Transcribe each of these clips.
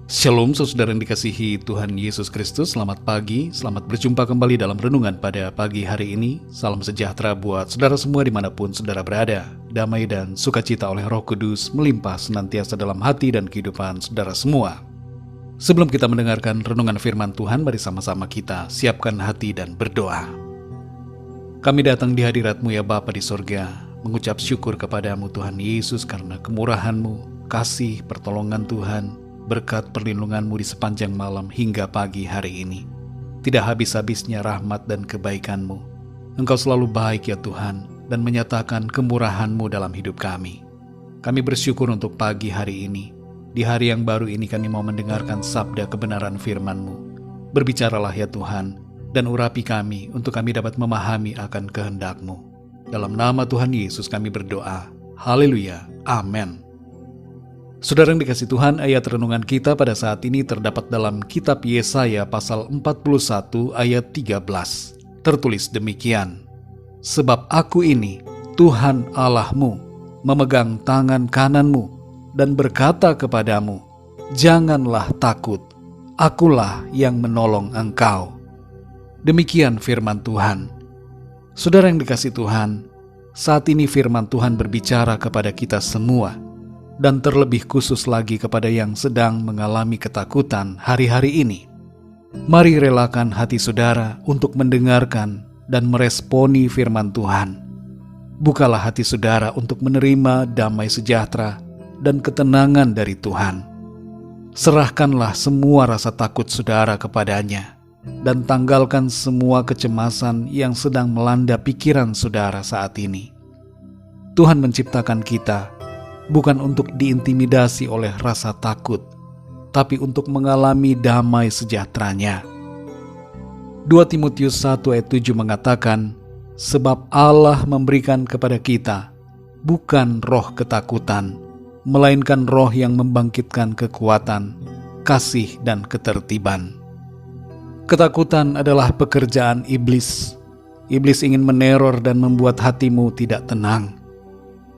Shalom saudara yang dikasihi Tuhan Yesus Kristus, selamat pagi, selamat berjumpa kembali dalam renungan pada pagi hari ini. Salam sejahtera buat saudara semua dimanapun saudara berada. Damai dan sukacita oleh Roh Kudus melimpah senantiasa dalam hati dan kehidupan saudara semua. Sebelum kita mendengarkan renungan firman Tuhan, mari sama-sama kita siapkan hati dan berdoa. Kami datang di hadirat-Mu ya Bapa di sorga, mengucap syukur kepadamu Tuhan Yesus karena kemurahan-Mu, kasih, pertolongan Tuhan, berkat perlindungan-Mu di sepanjang malam hingga pagi hari ini. Tidak habis-habisnya rahmat dan kebaikan-Mu. Engkau selalu baik ya Tuhan, dan menyatakan kemurahan-Mu dalam hidup kami. Kami bersyukur untuk pagi hari ini. Di hari yang baru ini kami mau mendengarkan sabda kebenaran firman-Mu. Berbicaralah ya Tuhan, dan urapi kami untuk kami dapat memahami akan kehendak-Mu. Dalam nama Tuhan Yesus kami berdoa. Haleluya. Amin. Saudara yang dikasih Tuhan, ayat renungan kita pada saat ini terdapat dalam kitab Yesaya pasal 41 ayat 13. Tertulis demikian, sebab aku ini, Tuhan Allahmu, memegang tangan kananmu dan berkata kepadamu, janganlah takut, akulah yang menolong engkau. Demikian firman Tuhan. Saudara yang dikasih Tuhan, saat ini firman Tuhan berbicara kepada kita semua, dan terlebih khusus lagi kepada yang sedang mengalami ketakutan hari-hari ini. Mari relakan hati saudara untuk mendengarkan dan meresponi firman Tuhan. Bukalah hati saudara untuk menerima damai sejahtera dan ketenangan dari Tuhan. Serahkanlah semua rasa takut saudara kepadanya, dan tanggalkan semua kecemasan yang sedang melanda pikiran saudara saat ini. Tuhan menciptakan kita bukan untuk diintimidasi oleh rasa takut, tapi untuk mengalami damai sejahteranya. 2 Timotius 1 ayat 7 mengatakan, sebab Allah memberikan kepada kita bukan roh ketakutan, melainkan roh yang membangkitkan kekuatan, kasih dan ketertiban. Ketakutan adalah pekerjaan iblis. Iblis ingin meneror dan membuat hatimu tidak tenang.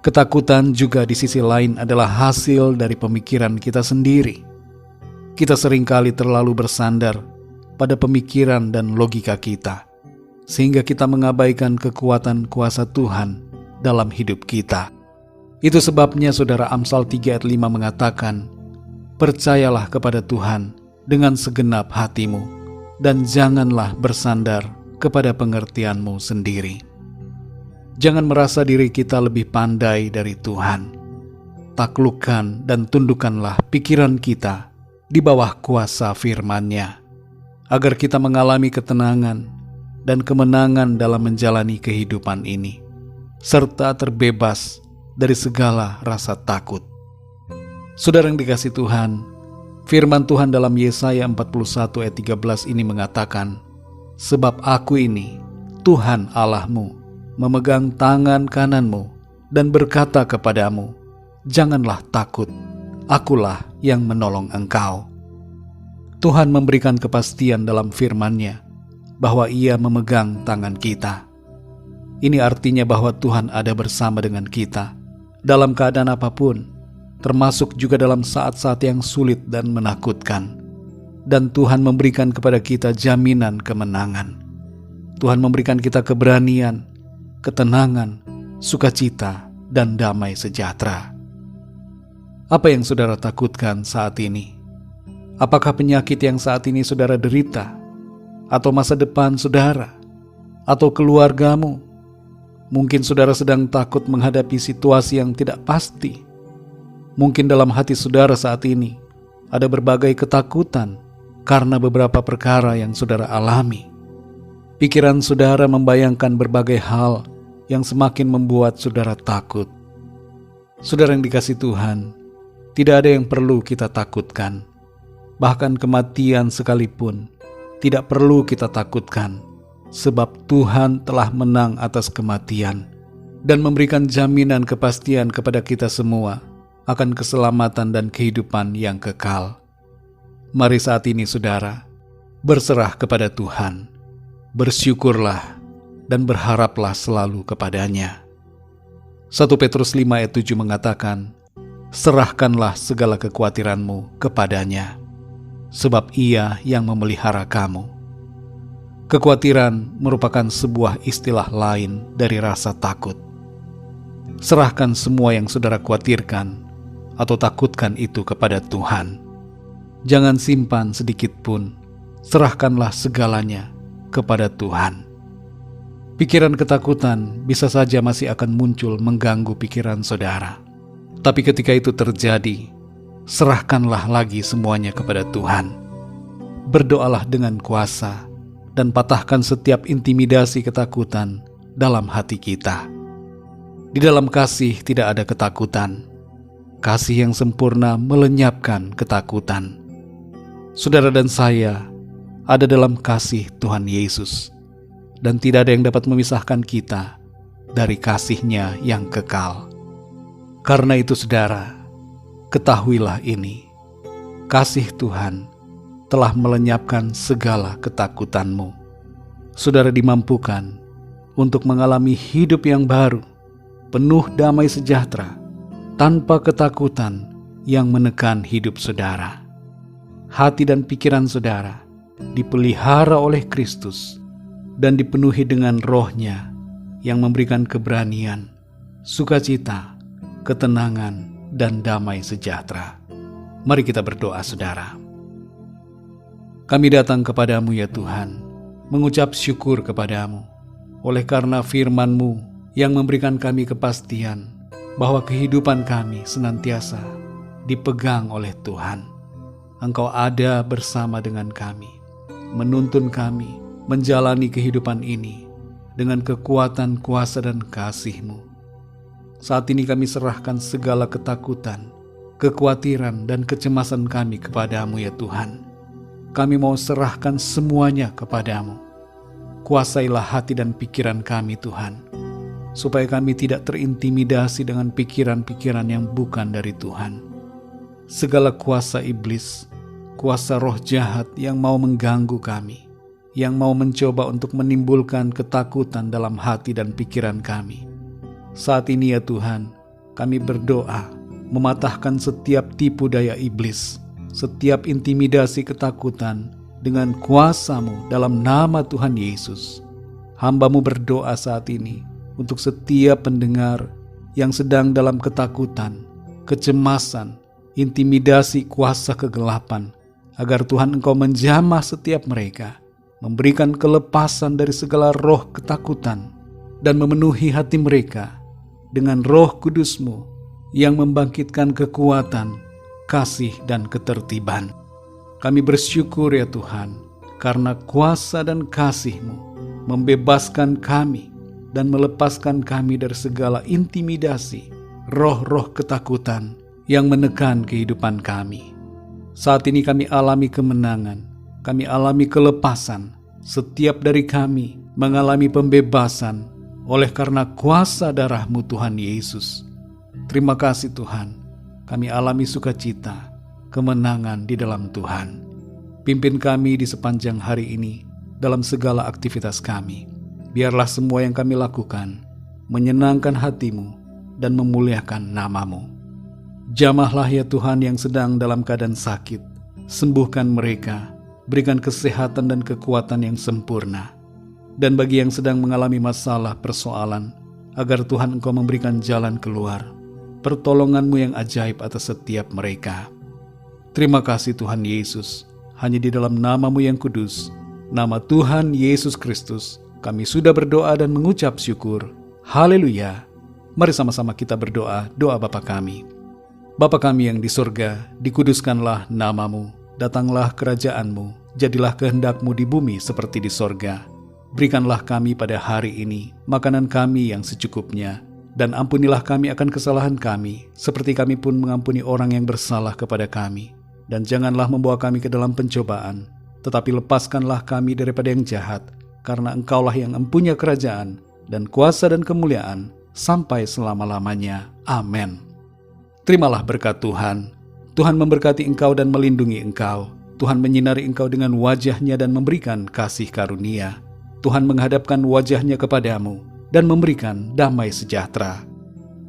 Ketakutan juga di sisi lain adalah hasil dari pemikiran kita sendiri. Kita seringkali terlalu bersandar pada pemikiran dan logika kita, sehingga kita mengabaikan kekuatan kuasa Tuhan dalam hidup kita. Itu sebabnya saudara Amsal 3 ayat 5 mengatakan, percayalah kepada Tuhan dengan segenap hatimu, dan janganlah bersandar kepada pengertianmu sendiri. Jangan merasa diri kita lebih pandai dari Tuhan. Taklukkan dan tundukkanlah pikiran kita di bawah kuasa firman-Nya, agar kita mengalami ketenangan dan kemenangan dalam menjalani kehidupan ini, serta terbebas dari segala rasa takut. Saudara yang dikasih Tuhan, firman Tuhan dalam Yesaya 41 ayat 13 ini mengatakan, sebab aku ini, Tuhan Allahmu, memegang tangan kananmu dan berkata kepadamu, janganlah takut, akulah yang menolong engkau. Tuhan memberikan kepastian dalam firman-Nya bahwa Ia memegang tangan kita. Ini artinya bahwa Tuhan ada bersama dengan kita dalam keadaan apapun, termasuk juga dalam saat-saat yang sulit dan menakutkan. Dan Tuhan memberikan kepada kita jaminan kemenangan. Tuhan memberikan kita keberanian, ketenangan, sukacita, dan damai sejahtera. Apa yang saudara takutkan saat ini? Apakah penyakit yang saat ini saudara derita? Atau masa depan saudara? Atau keluargamu? Mungkin saudara sedang takut menghadapi situasi yang tidak pasti. Mungkin dalam hati saudara saat ini ada berbagai ketakutan karena beberapa perkara yang saudara alami. Pikiran saudara membayangkan berbagai hal yang semakin membuat saudara takut. Saudara yang dikasih Tuhan, tidak ada yang perlu kita takutkan. Bahkan kematian sekalipun tidak perlu kita takutkan, sebab Tuhan telah menang atas kematian dan memberikan jaminan kepastian kepada kita semua akan keselamatan dan kehidupan yang kekal. Mari saat ini saudara, berserah kepada Tuhan, bersyukurlah dan berharaplah selalu kepadanya. 1 Petrus 5 ayat 7 mengatakan, serahkanlah segala kekhawatiranmu kepadanya, sebab Ia yang memelihara kamu. Kekhawatiran merupakan sebuah istilah lain dari rasa takut. Serahkan semua yang saudara khawatirkan atau takutkan itu kepada Tuhan. Jangan simpan sedikit pun, serahkanlah segalanya kepada Tuhan. Pikiran ketakutan bisa saja masih akan muncul mengganggu pikiran saudara. Tapi ketika itu terjadi, serahkanlah lagi semuanya kepada Tuhan. Berdoalah dengan kuasa dan patahkan setiap intimidasi ketakutan dalam hati kita. Di dalam kasih tidak ada ketakutan. Kasih yang sempurna melenyapkan ketakutan. Saudara dan saya ada dalam kasih Tuhan Yesus, dan tidak ada yang dapat memisahkan kita dari kasih-Nya yang kekal. Karena itu saudara, ketahuilah ini, kasih Tuhan telah melenyapkan segala ketakutanmu. Saudara dimampukan untuk mengalami hidup yang baru, penuh damai sejahtera, tanpa ketakutan yang menekan hidup saudara. Hati dan pikiran saudara dipelihara oleh Kristus dan dipenuhi dengan Roh-Nya yang memberikan keberanian, sukacita, ketenangan, dan damai sejahtera. Mari kita berdoa saudara. Kami datang kepadamu ya Tuhan, mengucap syukur kepadamu oleh karena firman-Mu yang memberikan kami kepastian bahwa kehidupan kami senantiasa dipegang oleh Tuhan. Engkau ada bersama dengan kami, menuntun kami menjalani kehidupan ini dengan kekuatan, kuasa, dan kasih-Mu. Saat ini kami serahkan segala ketakutan, kekhawatiran, dan kecemasan kami kepadamu ya Tuhan. Kami mau serahkan semuanya kepadamu. Kuasailah hati dan pikiran kami Tuhan, supaya kami tidak terintimidasi dengan pikiran-pikiran yang bukan dari Tuhan. Segala kuasa iblis, kuasa roh jahat yang mau mengganggu kami, yang mau mencoba untuk menimbulkan ketakutan dalam hati dan pikiran kami. Saat ini ya Tuhan, kami berdoa mematahkan setiap tipu daya iblis, setiap intimidasi ketakutan dengan kuasa-Mu dalam nama Tuhan Yesus. Hamba-Mu berdoa saat ini untuk setiap pendengar yang sedang dalam ketakutan, kecemasan, intimidasi kuasa kegelapan, agar Tuhan Engkau menjamah setiap mereka, memberikan kelepasan dari segala roh ketakutan, dan memenuhi hati mereka dengan Roh Kudus-Mu yang membangkitkan kekuatan, kasih, dan ketertiban. Kami bersyukur ya Tuhan, karena kuasa dan kasih-Mu membebaskan kami dan melepaskan kami dari segala intimidasi, roh-roh ketakutan yang menekan kehidupan kami. Saat ini kami alami kemenangan, kami alami kelepasan, setiap dari kami mengalami pembebasan oleh karena kuasa darah-Mu Tuhan Yesus. Terima kasih Tuhan, kami alami sukacita, kemenangan di dalam Tuhan. Pimpin kami di sepanjang hari ini dalam segala aktivitas kami. Biarlah semua yang kami lakukan menyenangkan hati-Mu dan memuliakan nama-Mu. Jamahlah ya Tuhan yang sedang dalam keadaan sakit, sembuhkan mereka, berikan kesehatan dan kekuatan yang sempurna. Dan bagi yang sedang mengalami masalah persoalan, agar Tuhan Engkau memberikan jalan keluar, pertolongan-Mu yang ajaib atas setiap mereka. Terima kasih Tuhan Yesus, hanya di dalam nama-Mu yang kudus, nama Tuhan Yesus Kristus, kami sudah berdoa dan mengucap syukur. Haleluya. Mari sama-sama kita berdoa, doa Bapa kami. Bapa kami yang di surga, dikuduskanlah nama-Mu, datanglah kerajaan-Mu, jadilah kehendak-Mu di bumi seperti di sorga. Berikanlah kami pada hari ini makanan kami yang secukupnya, dan ampunilah kami akan kesalahan kami, seperti kami pun mengampuni orang yang bersalah kepada kami. Dan janganlah membawa kami ke dalam pencobaan, tetapi lepaskanlah kami daripada yang jahat, karena Engkaulah yang empunya kerajaan, dan kuasa dan kemuliaan, sampai selama-lamanya. Amin. Terimalah berkat Tuhan. Tuhan memberkati engkau dan melindungi engkau. Tuhan menyinari engkau dengan wajah-Nya dan memberikan kasih karunia. Tuhan menghadapkan wajah-Nya kepadamu dan memberikan damai sejahtera.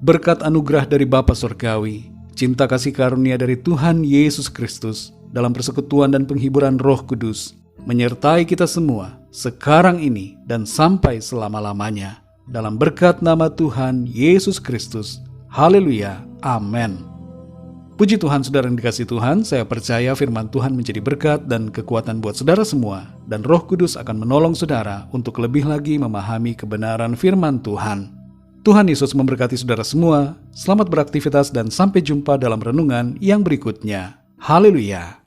Berkat anugerah dari Bapa Surgawi, cinta kasih karunia dari Tuhan Yesus Kristus, dalam persekutuan dan penghiburan Roh Kudus, menyertai kita semua, sekarang ini dan sampai selama-lamanya. Dalam berkat nama Tuhan Yesus Kristus. Haleluya. Amin. Puji Tuhan, saudara yang dikasihi Tuhan, saya percaya firman Tuhan menjadi berkat dan kekuatan buat saudara semua, dan Roh Kudus akan menolong saudara untuk lebih lagi memahami kebenaran firman Tuhan. Tuhan Yesus memberkati saudara semua. Selamat beraktivitas dan sampai jumpa dalam renungan yang berikutnya. Haleluya.